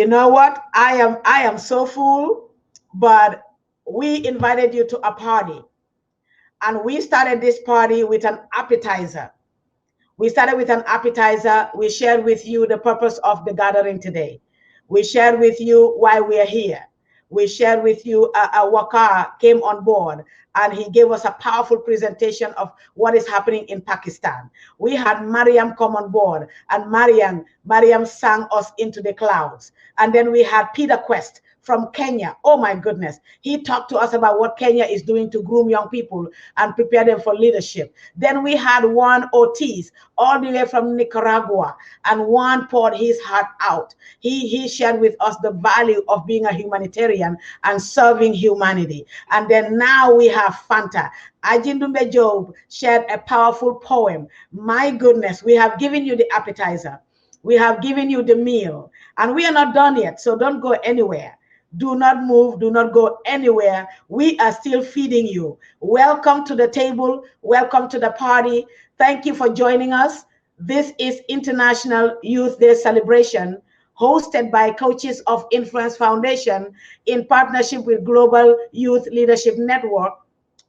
You know what? I am so full, but we invited you to a party. And we started this party with an appetizer. We started with an appetizer. We shared with you the purpose of the gathering today. We shared with you why we are here. We shared with you Waqar came on board and he gave us a powerful presentation of what is happening in Pakistan. We had Mariam come on board and Mariam sang us into the clouds. And then we had Peter Quest from Kenya. Oh my goodness. He talked to us about what Kenya is doing to groom young people and prepare them for leadership. Then we had Juan Ortiz all the way from Nicaragua, and Juan poured his heart out. He shared with us the value of being a humanitarian and serving humanity. And then now we have Fanta. Ajindumbe Job shared a powerful poem. My goodness, we have given you the appetizer. We have given you the meal, and we are not done yet, so don't go anywhere. Do not move. Do not go anywhere. We are still feeding you. Welcome to the table. Welcome to the party. Thank you for joining us. This is International Youth Day celebration hosted by Coaches of Influence Foundation in partnership with Global Youth Leadership Network.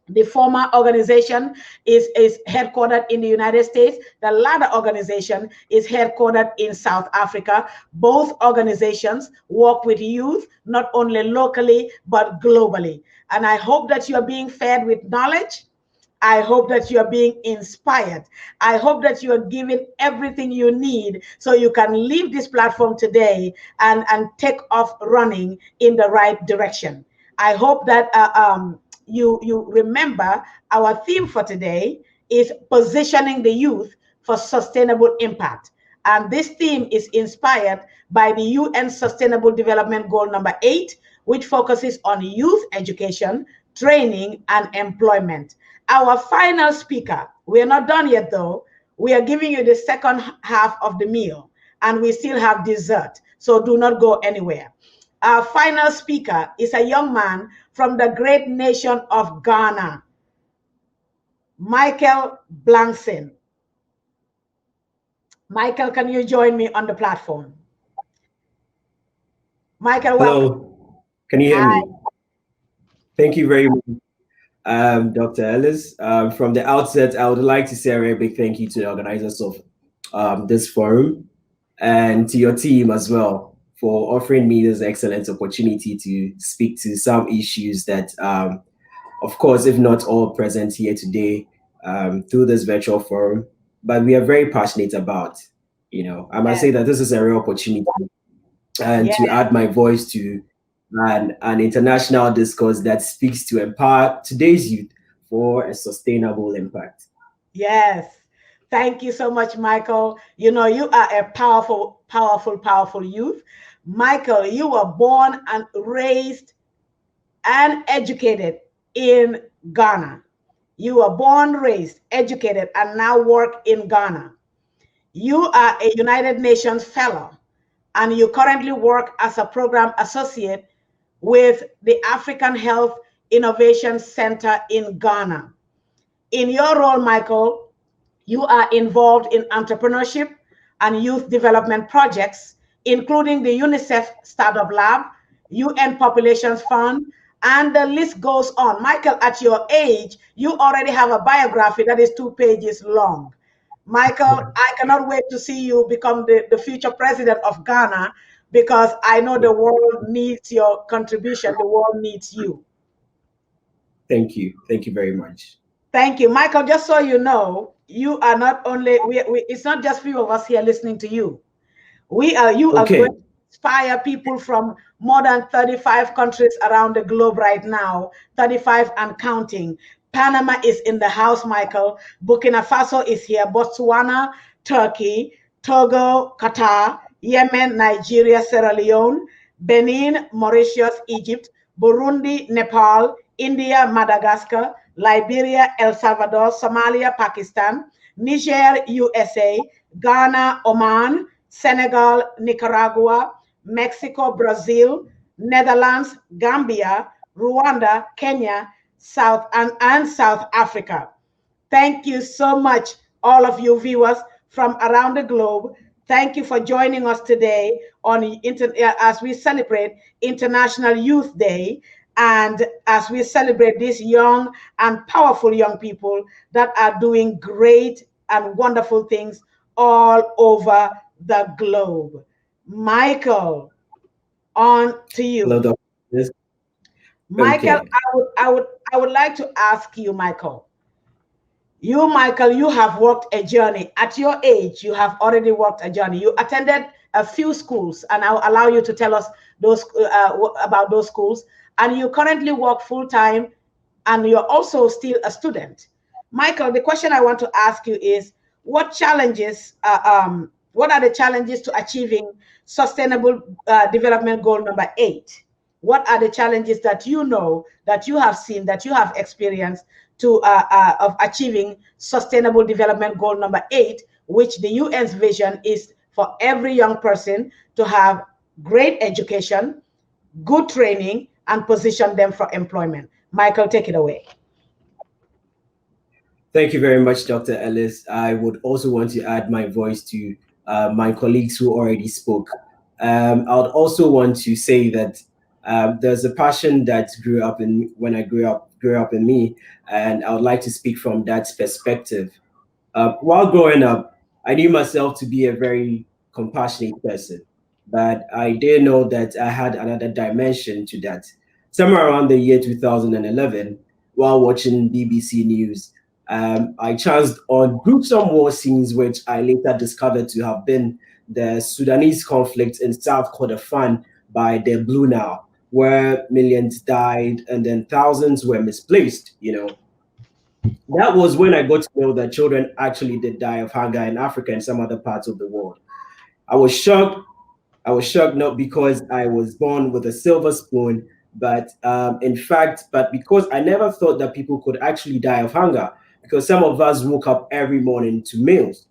The former organization is headquartered in the United States. The latter organization is headquartered in South Africa. Both organizations work with youth, not only locally, but globally. And I hope that you are being fed with knowledge. I hope that you are being inspired. I hope that you are given everything you need so you can leave this platform today and take off running in the right direction. I hope that you remember our theme for today is positioning the youth for sustainable impact. And this theme is inspired by the UN Sustainable Development Goal number 8, which focuses on youth education, training, and employment. Our final speaker, we are not done yet though. We are giving you the second half of the meal and we still have dessert. So do not go anywhere. Our final speaker is a young man from the great nation of Ghana, Michael Blankson. Michael, can you join me on the platform? Michael, welcome. Hello, can you hear me? Thank you very much, Dr. Ellis. From the outset, I would like to say a very big thank you to the organizers of this forum and to your team as well for offering me this excellent opportunity to speak to some issues that, of course, if not all present here today through this virtual forum, but we are very passionate about. I must say that this is a real opportunity and to add my voice to an international discourse that speaks to empower today's youth for a sustainable impact. Yes. Thank you so much, Michael. You are a powerful, powerful, powerful youth. Michael, you were born and raised and educated in Ghana. You were born, raised, educated, and now work in Ghana. You are a United Nations fellow, and you currently work as a program associate with the African Health Innovation Center in Ghana. In your role, Michael, you are involved in entrepreneurship and youth development projects, including the UNICEF Startup Lab, UN Populations Fund, and the list goes on. Michael, at your age, you already have a biography that is 2 pages long. Michael, I cannot wait to see you become the future president of Ghana, because I know the world needs your contribution. The world needs you. Thank you. Thank you very much. Thank you. Michael, just so you know, you are not only, it's not just few of us here listening to you. You are going to inspire people from more than 35 countries around the globe right now, 35 and counting. Panama is in the house, Michael. Burkina Faso is here. Botswana, Turkey, Togo, Qatar, Yemen, Nigeria, Sierra Leone, Benin, Mauritius, Egypt, Burundi, Nepal, India, Madagascar, Liberia, El Salvador, Somalia, Pakistan, Niger, USA, Ghana, Oman, Senegal, Nicaragua, Mexico, Brazil, Netherlands, Gambia, Rwanda, Kenya, South Africa. Thank you so much, all of you viewers from around the globe. Thank you for joining us today as we celebrate International Youth Day, and as we celebrate these young and powerful young people that are doing great and wonderful things all over the globe. Michael, on to you. Hello, Dr. Ellis. Michael, Okay. I would like to ask you, Michael. Michael, you have walked a journey. At your age, you have already walked a journey. You attended a few schools, and I'll allow you to tell us about those schools. And you currently work full time, and you're also still a student. Michael, the question I want to ask you is, what are the challenges to achieving sustainable development goal number 8? What are the challenges that you know, that you have seen, that you have experienced of achieving sustainable development goal number 8, which the UN's vision is for every young person to have great education, good training, and position them for employment? Michael, take it away. Thank you very much, Dr. Ellis. I would also want to add my voice to my colleagues who already spoke. I would also want to say that there's a passion that grew up in me, and I would like to speak from that perspective. While growing up, I knew myself to be a very compassionate person, but I didn't know that I had another dimension to that. Somewhere around the year 2011, while watching BBC News, I chanced on gruesome war scenes, which I later discovered to have been the Sudanese conflict in South Kordofan by the Blue Nile, where millions died and then thousands were misplaced. That was when I got to know that children actually did die of hunger in Africa and some other parts of the world. I was shocked. I was shocked not because I was born with a silver spoon, but but because I never thought that people could actually die of hunger, because some of us woke up every morning to meals.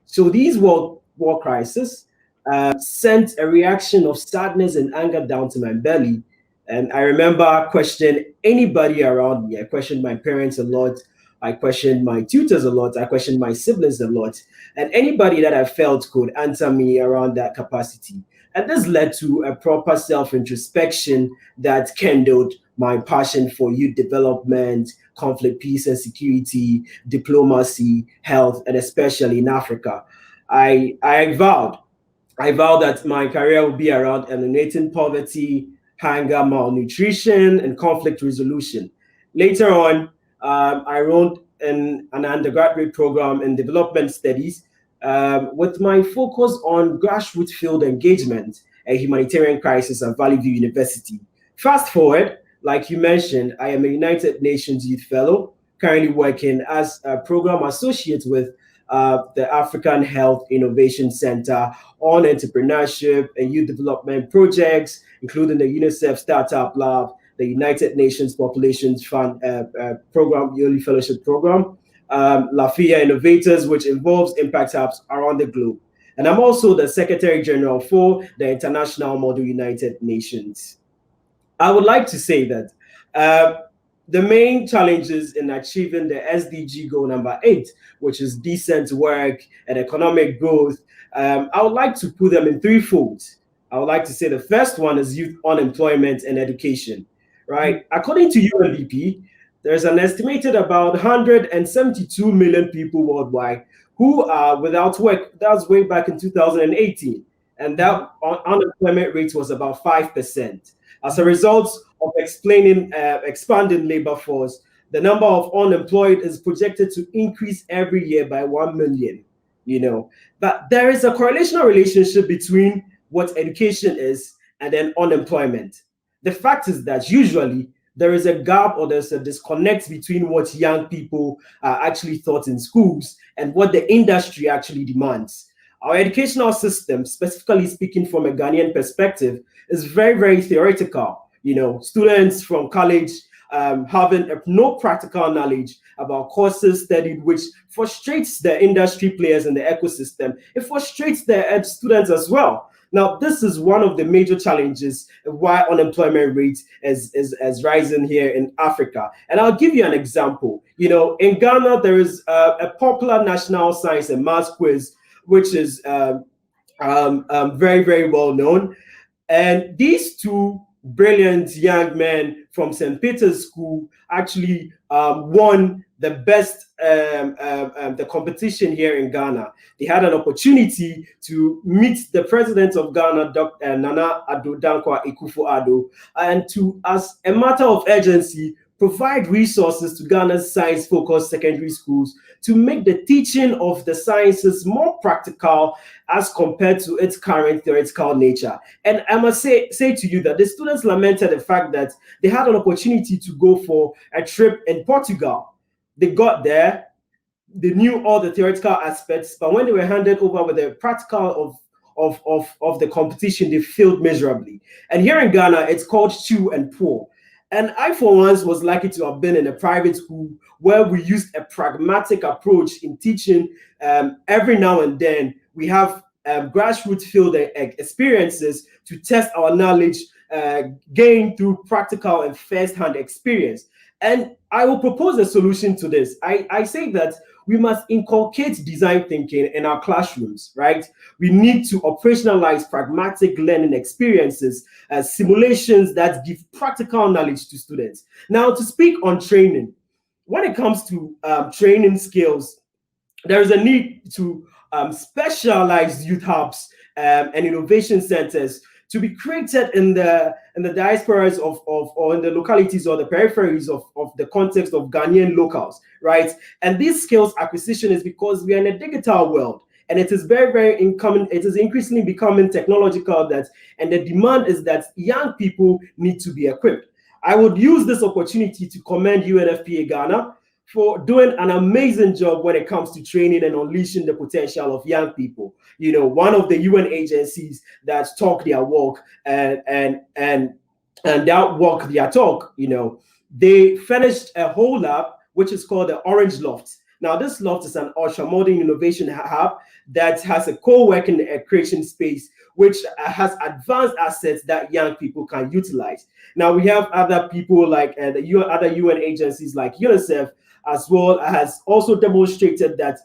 So these war crises sent a reaction of sadness and anger down to my belly. And I remember questioning anybody around me. I questioned my parents a lot. I questioned my tutors a lot. I questioned my siblings a lot. And anybody that I felt could answer me around that capacity. And this led to a proper self-introspection that kindled my passion for youth development, conflict, peace and security, diplomacy, health, and especially in Africa. I vowed that my career would be around eliminating poverty, hunger, malnutrition, and conflict resolution. Later on, I enrolled in an undergraduate program in development studies with my focus on grassroots field engagement and humanitarian crisis at Valley View University. Fast forward, like you mentioned, I am a United Nations Youth Fellow, currently working as a program associate with the African Health Innovation Center on entrepreneurship and youth development projects, including the UNICEF Startup Lab, the United Nations Population Fund program, yearly fellowship program, LAFIA Innovators, which involves impact hubs around the globe. And I'm also the Secretary General for the International Model United Nations. I would like to say that the main challenges in achieving the SDG goal number 8, which is decent work and economic growth, I would like to put them in three folds. I would like to say the first one is youth unemployment and education, right? According to UNDP, there's an estimated about 172 million people worldwide who are without work. That was way back in 2018. And that unemployment rate was about 5%. As a result of expanding labor force, the number of unemployed is projected to increase every year by 1 million, But there is a correlational relationship between what education is and then unemployment. The fact is that usually there is a gap or there's a disconnect between what young people are actually taught in schools and what the industry actually demands. Our educational system, specifically speaking from a Ghanaian perspective, is very, very theoretical. Students from college having no practical knowledge about courses studied, which frustrates the industry players in the ecosystem. It frustrates the students as well. Now, this is one of the major challenges why unemployment rate is rising here in Africa. And I'll give you an example. In Ghana, there is a popular national science and math quiz, which is very, very well known. And these two brilliant young men from St. Peter's School actually won the best the competition here in Ghana. They had an opportunity to meet the president of Ghana, Dr. Nana Addo Dankwa Akufo-Addo, and to, as a matter of urgency, provide resources to Ghana's science-focused secondary schools to make the teaching of the sciences more practical as compared to its current theoretical nature. And I must say to you that the students lamented the fact that they had an opportunity to go for a trip in Portugal. They got there, they knew all the theoretical aspects, but when they were handed over with the practical of the competition, they failed miserably. And here in Ghana, it's called chew and pour. And I, for once, was lucky to have been in a private school where we used a pragmatic approach in teaching. Every now and then, we have grassroots field experiences to test our knowledge gained through practical and first-hand experience. And I will propose a solution to this. I say that we must inculcate design thinking in our classrooms, right? We need to operationalize pragmatic learning experiences, simulations that give practical knowledge to students. Now, to speak on training, when it comes to training skills, there is a need to specialize youth hubs and innovation centers to be created in the diasporas or in the localities or the peripheries of the context of Ghanaian locals, right? And this skills acquisition is because we are in a digital world, and it is very, very incoming. It is increasingly becoming technological, and the demand is that young people need to be equipped. I would use this opportunity to commend UNFPA Ghana for doing an amazing job when it comes to training and unleashing the potential of young people. You know, one of the UN agencies that talk their walk and that walk their talk, you know, they finished a whole lab, which is called the Orange Loft. Now, this loft is an ultra-modern innovation hub that has a co-working creation space, which has advanced assets that young people can utilize. Now, we have other people like other UN agencies like UNICEF, as well as also demonstrated that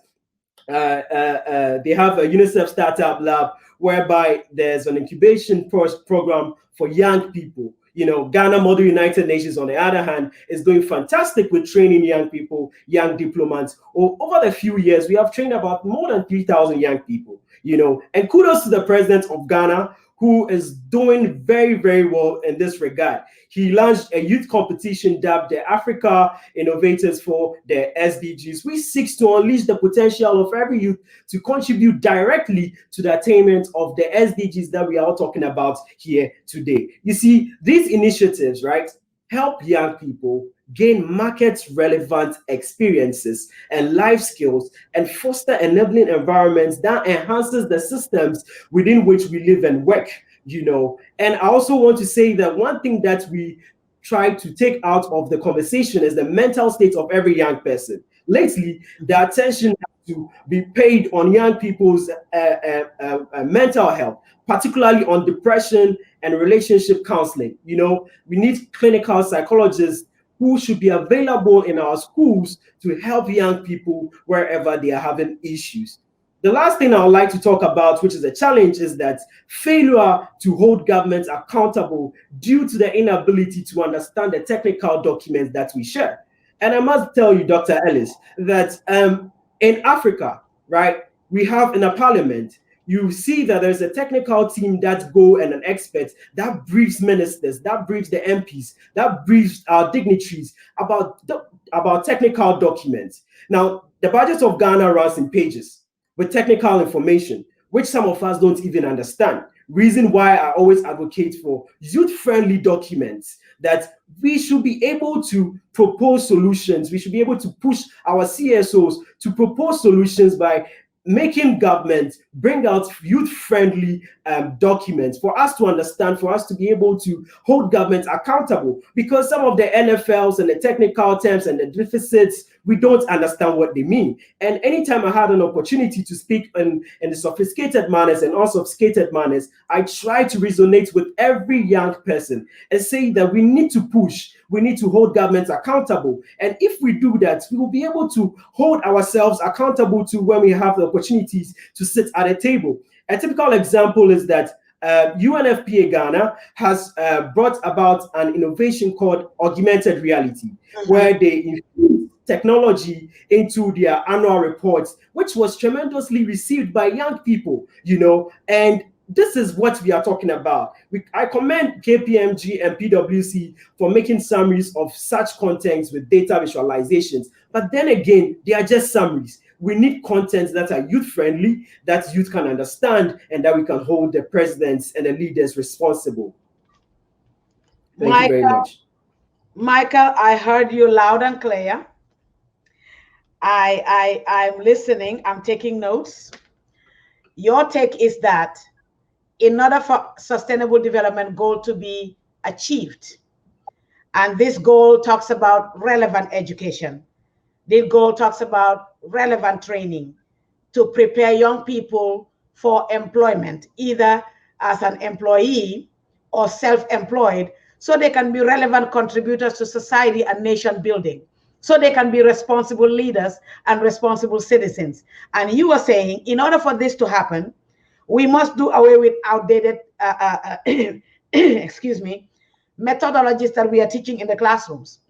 they have a UNICEF startup lab whereby there's an incubation program for young people. You know, Ghana Model United Nations, on the other hand, is doing fantastic with training young people, young diplomats. Over the few years, we have trained about more than 3,000 young people, you know, and kudos to the president of Ghana, who is doing very, very well in this regard. He launched a youth competition dubbed the Africa Innovators for the SDGs, which seeks to unleash the potential of every youth to contribute directly to the attainment of the SDGs that we are all talking about here today. You see, these initiatives, right, help young people gain market-relevant experiences and life skills and foster enabling environments that enhances the systems within which we live and work, you know. And I also want to say that one thing that we try to take out of the conversation is the mental state of every young person. Lately, the attention has to be paid on young people's mental health, particularly on depression and relationship counseling. You know, we need clinical psychologists who should be available in our schools to help young people wherever they are having issues. The last thing I would like to talk about, which is a challenge, is that failure to hold governments accountable due to the inability to understand the technical documents that we share. And I must tell you, Dr. Ellis, that in Africa, right, we have in a parliament, you see that there's a technical team that go and an expert that briefs ministers, that briefs the MPs, that briefs our dignitaries about technical documents. Now, the budget of Ghana runs in pages with technical information, which some of us don't even understand. Reason why I always advocate for youth-friendly documents, that we should be able to propose solutions. We should be able to push our CSOs to propose solutions by making government bring out youth-friendly documents for us to understand, for us to be able to hold government accountable, because some of the NFLs and the technical terms and the deficits, we don't understand what they mean. And anytime I had an opportunity to speak in the sophisticated manners and unsophisticated manners, I try to resonate with every young person and say that we need to push. we need to hold governments accountable. And if we do that, we will be able to hold ourselves accountable to when we have the opportunities to sit at a table. A typical example is that UNFPA Ghana has brought about an innovation called augmented reality, where they infuse technology into their annual reports, which was tremendously received by young people, and this is what we are talking about. I commend KPMG and PwC for making summaries of such contents with data visualizations. But then again, they are just summaries. We need contents that are youth-friendly, that youth can understand, and that we can hold the presidents and the leaders responsible. Thank you very much. Michael, I heard you loud and clear. I'm listening. I'm taking notes. Your take is that in order for sustainable development goal to be achieved, and this goal talks about relevant education, this goal talks about relevant training to prepare young people for employment, either as an employee or self-employed, so they can be relevant contributors to society and nation building, so they can be responsible leaders and responsible citizens. And you were saying, in order for this to happen, we must do away with outdated, excuse me, methodologies that we are teaching in the classrooms.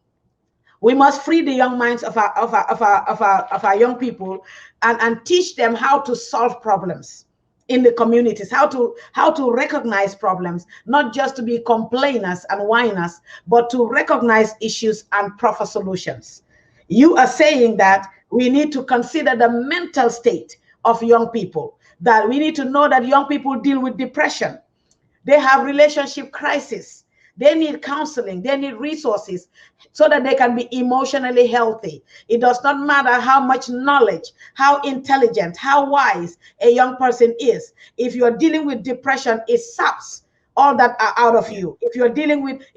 We must free the young minds of our young people and teach them how to solve problems in the communities, how to recognize problems, not just to be complainers and whiners, but to recognize issues and proffer solutions. You are saying that we need to consider the mental state of young people, that we need to know that young people deal with depression. They have relationship crisis. They need counseling. They need resources so that they can be emotionally healthy. It does not matter how much knowledge, how intelligent, how wise a young person is. If you're dealing with depression, it saps all that are out of you. If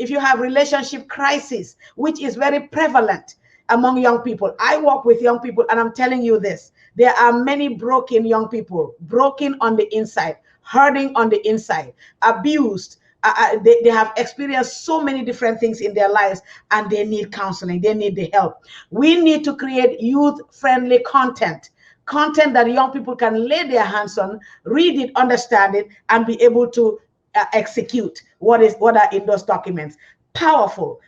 you have relationship crisis, which is very prevalent among young people. I work with young people, and I'm telling you this. There are many broken young people, broken on the inside, hurting on the inside, abused. They have experienced so many different things in their lives, and they need counseling. They need the help. We need to create youth-friendly content that young people can lay their hands on, read it, understand it, and be able to execute what are in those documents. Powerful,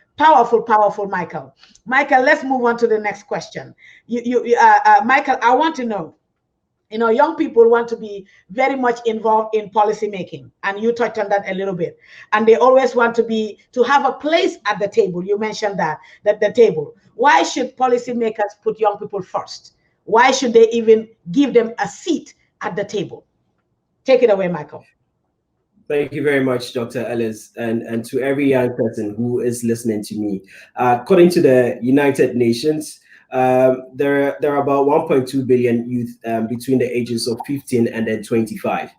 Michael. Michael, let's move on to the next question. Michael, I want to know, young people want to be very much involved in policy making, and you touched on that a little bit. And they always want to have a place at the table. You mentioned that the table. Why should policymakers put young people first? Why should they even give them a seat at the table? Take it away, Michael. Thank you very much, Dr. Ellis, and to every young person who is listening to me. According to the United Nations, there are about 1.2 billion youth between the ages of 15 and then 25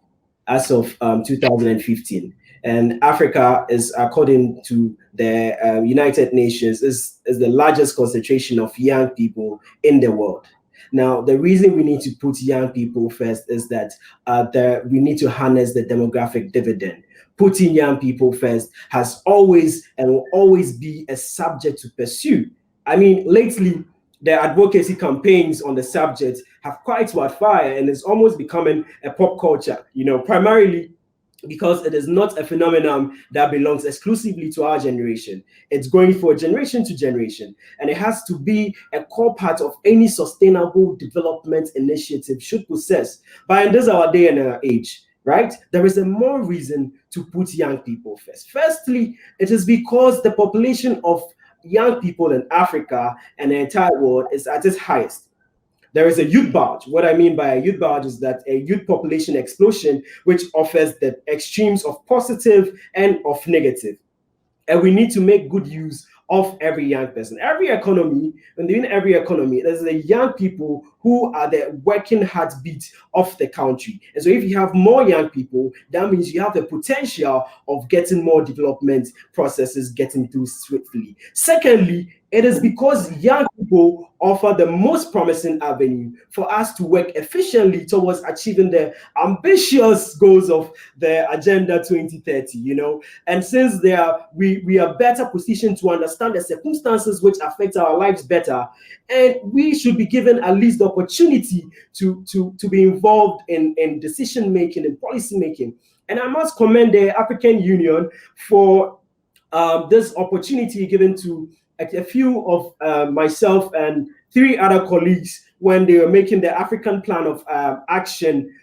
as of 2015. And Africa is, according to the United Nations, is the largest concentration of young people in the world. Now, the reason we need to put young people first is that we need to harness the demographic dividend. Putting young people first has always and will always be a subject to pursue. I mean, lately, the advocacy campaigns on the subject have quite wildfire, and it's almost becoming a pop culture, primarily because it is not a phenomenon that belongs exclusively to our generation. It's going for generation to generation, and it has to be a core part of any sustainable development initiative should possess. But in this our day and our age, right, there is a more reason to put young people first. Firstly, it is because the population of young people in Africa and the entire world is at its highest. There is a youth bulge. What I mean by a youth bulge is that a youth population explosion, which offers the extremes of positive and of negative. And we need to make good use of every young person. Every economy, within every economy, there's the young people who are the working heartbeat of the country. And so if you have more young people, that means you have the potential of getting more development processes getting through swiftly. Secondly, it is because young people offer the most promising avenue for us to work efficiently towards achieving the ambitious goals of the Agenda 2030, And since we are better positioned to understand understand the circumstances which affect our lives better, and we should be given at least the opportunity to be involved in decision making and policy making. And I must commend the African Union for this opportunity given to a few of myself and 3 other colleagues when they were making the African Plan of Action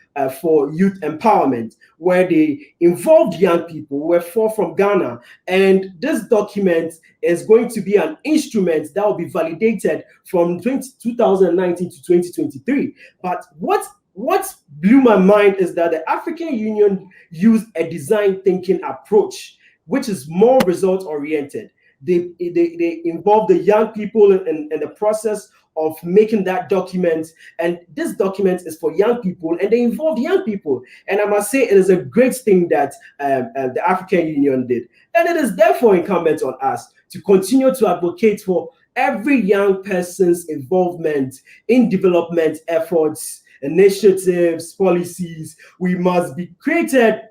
for Youth Empowerment, where they involved young people. We're 4 from Ghana, and this document is going to be an instrument that will be validated from 2019 to 2023. But what blew my mind is that the African Union used a design thinking approach, which is more result oriented. They involve the young people in the process of making that document, and this document is for young people, and they involve young people. And I must say, it is a great thing that the African Union did, and it is therefore incumbent on us to continue to advocate for every young person's involvement in development efforts, initiatives, policies. We must be created.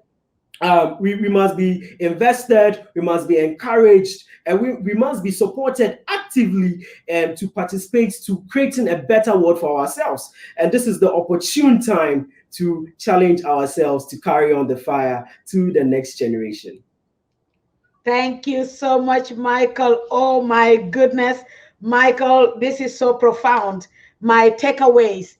We must be invested, we must be encouraged, and we must be supported actively to participate to creating a better world for ourselves. And this is the opportune time to challenge ourselves to carry on the fire to the next generation. Thank you so much, Michael. Oh my goodness, Michael, this is so profound. My takeaways.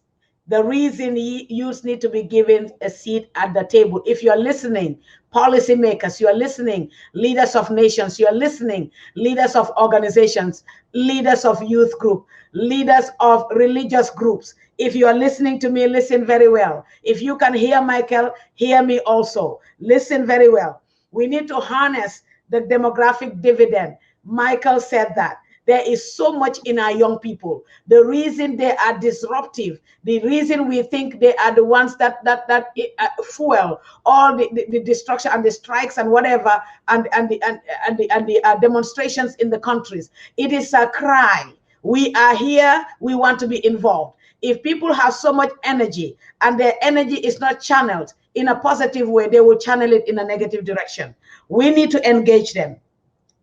The reason youth need to be given a seat at the table. If you're listening, policymakers, you're listening, leaders of nations, you're listening, leaders of organizations, leaders of youth group, leaders of religious groups. If you are listening to me, listen very well. If you can hear Michael, hear me also. Listen very well. We need to harness the demographic dividend. Michael said that. There is so much in our young people. The reason they are disruptive, the reason we think they are the ones that fuel all the destruction and the strikes and whatever and the demonstrations in the countries. It is a cry. We are here. We want to be involved. If people have so much energy and their energy is not channeled in a positive way, they will channel it in a negative direction. We need to engage them.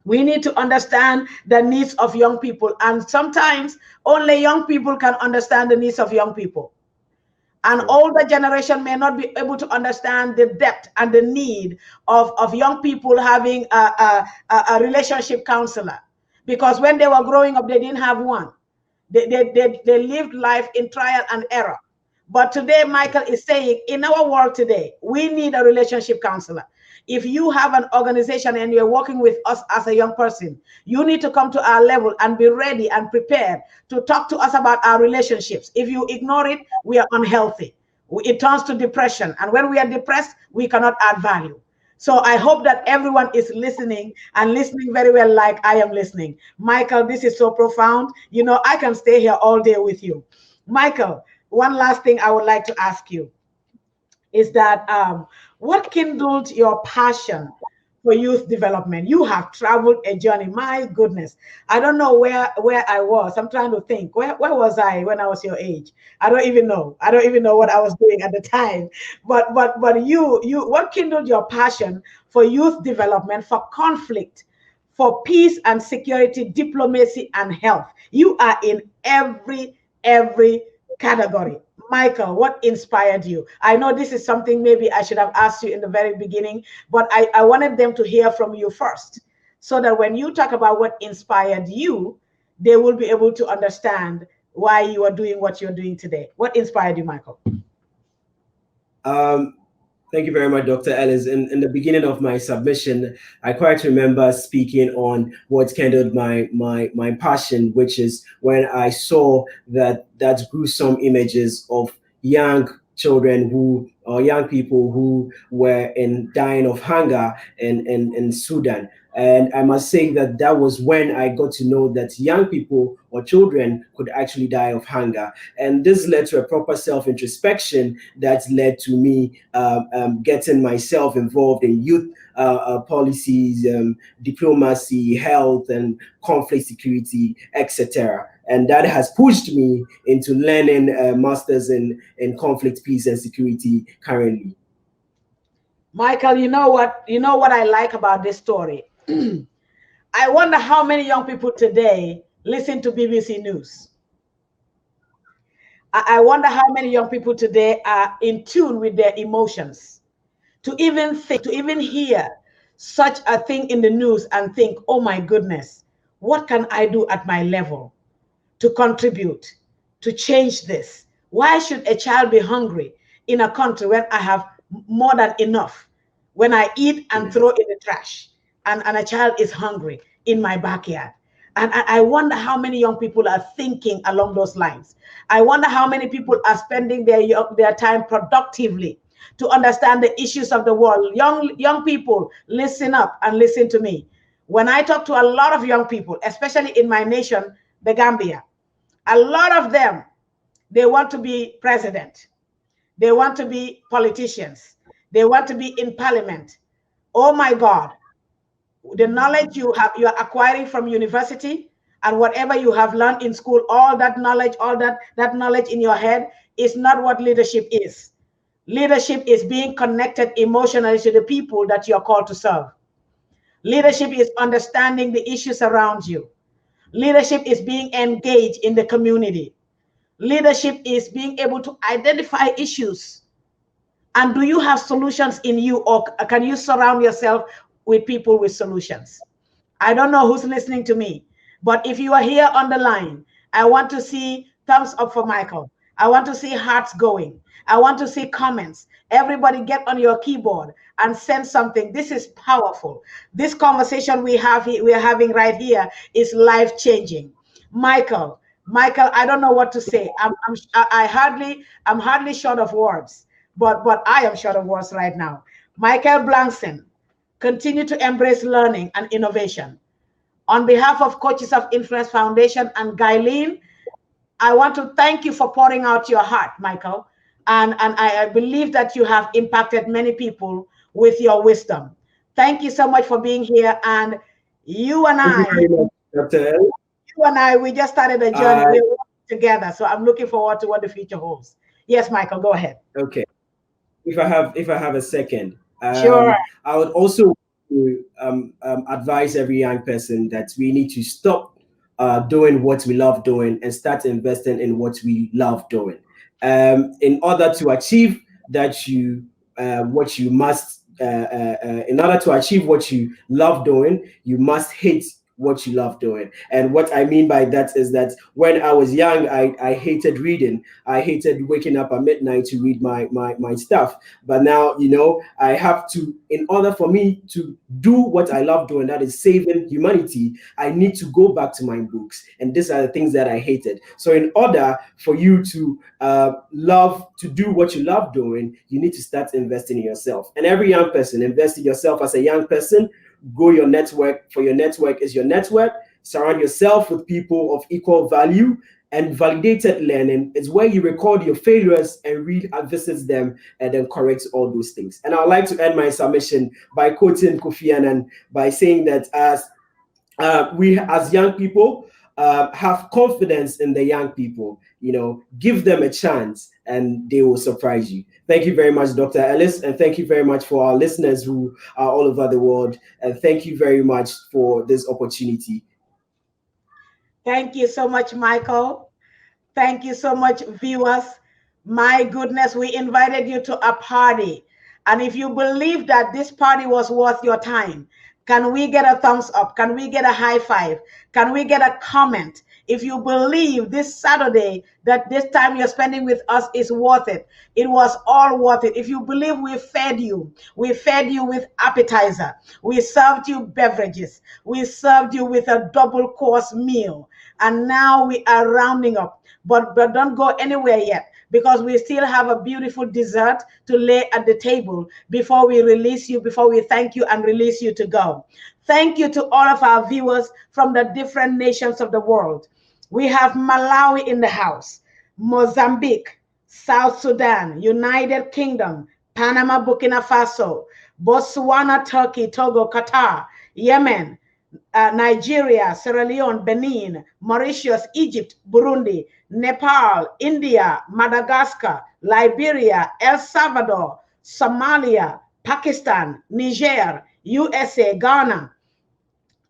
We need to understand the needs of young people. And sometimes only young people can understand the needs of young people. An older generation may not be able to understand the depth and the need of young people having a relationship counselor. Because when they were growing up, they didn't have one. They lived life in trial and error. But today, Michael is saying, in our world today, we need a relationship counselor. If you have an organization and you're working with us as a young person, you need to come to our level and be ready and prepared to talk to us about our relationships. If you ignore it, we are unhealthy. It turns to depression. And when we are depressed, we cannot add value. So I hope that everyone is listening and listening very well like I am listening. Michael, this is so profound. You know, I can stay here all day with you. Michael, one last thing I would like to ask you is that what kindled your passion for youth development? You have traveled a journey. My goodness. I don't know where I was. I'm trying to think. Where was I when I was your age? I don't even know. I don't even know what I was doing at the time. But you what kindled your passion for youth development, for conflict, for peace and security, diplomacy and health? You are in every category. Michael, what inspired you? I know this is something maybe I should have asked you in the very beginning, but I wanted them to hear from you first, so that when you talk about what inspired you, they will be able to understand why you are doing what you're doing today. What inspired you, Michael? Thank you very much, Dr. Ellis. In the beginning of my submission, I quite remember speaking on what kindled my passion, which is when I saw that gruesome images of young children or young people who were dying of hunger in Sudan. And I must say that was when I got to know that young people or children could actually die of hunger. And this led to a proper self-introspection that led to me getting myself involved in youth policies, diplomacy, health, and conflict security, etc. And that has pushed me into learning a master's in conflict, peace, and security currently. Michael, you know what I like about this story? I wonder how many young people today listen to BBC News. I wonder how many young people today are in tune with their emotions to even think, to even hear such a thing in the news and think, oh my goodness, what can I do at my level to contribute, to change this? Why should a child be hungry in a country when I have more than enough? When I eat and throw in the trash, and a child is hungry in my backyard. And I wonder how many young people are thinking along those lines. I wonder how many people are spending their time productively to understand the issues of the world. Young people, listen up and listen to me. When I talk to a lot of young people, especially in my nation, the Gambia, a lot of them, they want to be president. They want to be politicians. They want to be in parliament. Oh my God. The knowledge you are acquiring from university and whatever you have learned in school, all that knowledge, that knowledge in your head is not what leadership is. Leadership is being connected emotionally to the people that you are called to serve. Leadership is understanding the issues around you. Leadership is being engaged in the community. Leadership is being able to identify issues. And do you have solutions in you, or can you surround yourself with people with solutions? I don't know who's listening to me, but if you are here on the line, I want to see thumbs up for Michael. I want to see hearts going. I want to see comments. Everybody get on your keyboard and send something. This is powerful. This conversation we are having right here is life-changing. Michael, I don't know what to say. I'm hardly short of words, but I am short of words right now. Michael Blankson, continue to embrace learning and innovation. On behalf of Coaches of Influence Foundation and Guyleen, I want to thank you for pouring out your heart, Michael. And I believe that you have impacted many people with your wisdom. Thank you so much for being here. And you and I, we just started a journey. We're working together. So I'm looking forward to what the future holds. Yes, Michael, go ahead. Okay. If I have a second, sure. I would also advise every young person that we need to stop doing what we love doing and start investing in what we love doing. In order to achieve that, what you must, in order to achieve what you love doing, you must hate what you love doing. And what I mean by that is that when I was young, I hated reading. I hated waking up at midnight to read my stuff. But now, I have to, in order for me to do what I love doing, that is saving humanity, I need to go back to my books. And these are the things that I hated. So in order for you to love to do what you love doing, you need to start investing in yourself. And every young person, invest in yourself as a young person. Grow your network, for your network is your network. Surround yourself with people of equal value, and validated learning is where you record your failures and read and visit them and then correct all those things. And I would like to end my submission by quoting Kofi Annan by saying that as we as young people have confidence in the young people, give them a chance and they will surprise you. Thank you very much, Dr. Ellis, and thank you very much for our listeners who are all over the world. And thank you very much for this opportunity. Thank you so much, Michael. Thank you so much, viewers. My goodness, we invited you to a party. And if you believe that this party was worth your time, can we get a thumbs up? Can we get a high five? Can we get a comment? If you believe this Saturday that this time you're spending with us is worth it, it was all worth it. If you believe we fed you with appetizer, we served you beverages, we served you with a double course meal, and now we are rounding up. But don't go anywhere yet, because we still have a beautiful dessert to lay at the table before we release you, before we thank you and release you to go. Thank you to all of our viewers from the different nations of the world. We have Malawi in the house, Mozambique, South Sudan, United Kingdom, Panama, Burkina Faso, Botswana, Turkey, Togo, Qatar, Yemen, Nigeria, Sierra Leone, Benin, Mauritius, Egypt, Burundi, Nepal, India, Madagascar, Liberia, El Salvador, Somalia, Pakistan, Niger, USA, Ghana,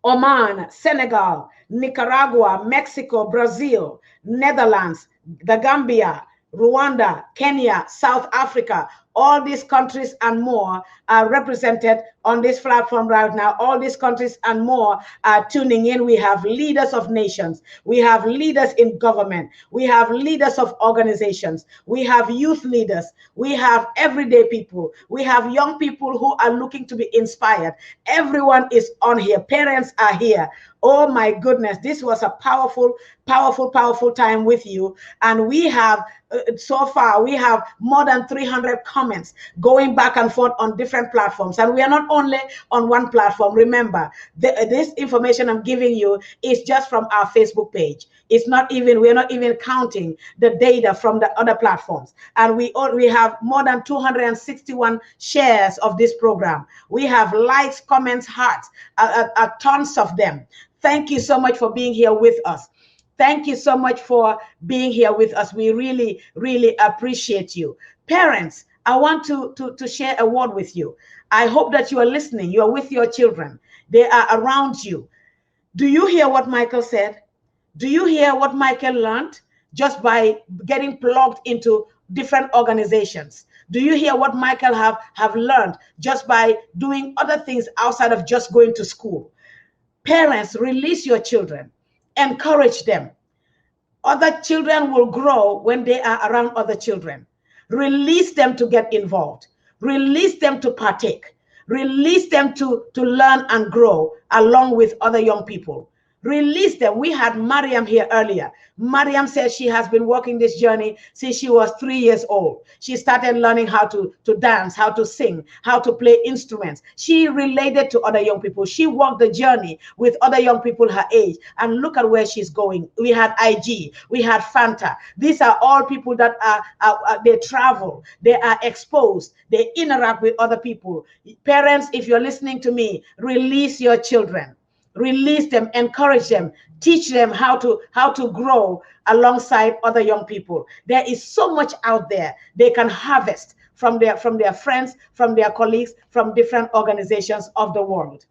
Oman, Senegal, Nicaragua, Mexico, Brazil, Netherlands, the Gambia, Rwanda, Kenya, South Africa, all these countries and more are represented on this platform right now. All these countries and more are tuning in. We have leaders of nations. We have leaders in government. We have leaders of organizations. We have youth leaders. We have everyday people. We have young people who are looking to be inspired. Everyone is on here. Parents are here. Oh my goodness, this was a powerful, powerful, powerful time with you. And we have, so far, we have more than 300 comments going back and forth on different platforms. And we are not only on one platform. Remember, this information I'm giving you is just from our Facebook page. It's not even, we're not even counting the data from the other platforms. And we have more than 261 shares of this program. We have likes, comments, hearts, tons of them. Thank you so much for being here with us. Thank you so much for being here with us. We really, really appreciate you. Parents, I want to share a word with you. I hope that you are listening. You are with your children. They are around you. Do you hear what Michael said? Do you hear what Michael learned just by getting plugged into different organizations? Do you hear what Michael have learned just by doing other things outside of just going to school? Parents, release your children. Encourage them. Other children will grow when they are around other children. Release them to get involved. Release them to partake. Release them to learn and grow along with other young people. Release them. We had Mariam here earlier. Mariam says she has been walking this journey since she was 3 years old. She started learning how to dance, how to sing, how to play instruments. She related to other young people. She walked the journey with other young people her age. And look at where she's going. We had IG. We had Fanta. These are all people that they travel. They are exposed. They interact with other people. Parents, if you're listening to me, release your children. Release them, encourage them, teach them how to grow alongside other young people. There is so much out there they can harvest from their friends, from their colleagues, from different organizations of the world.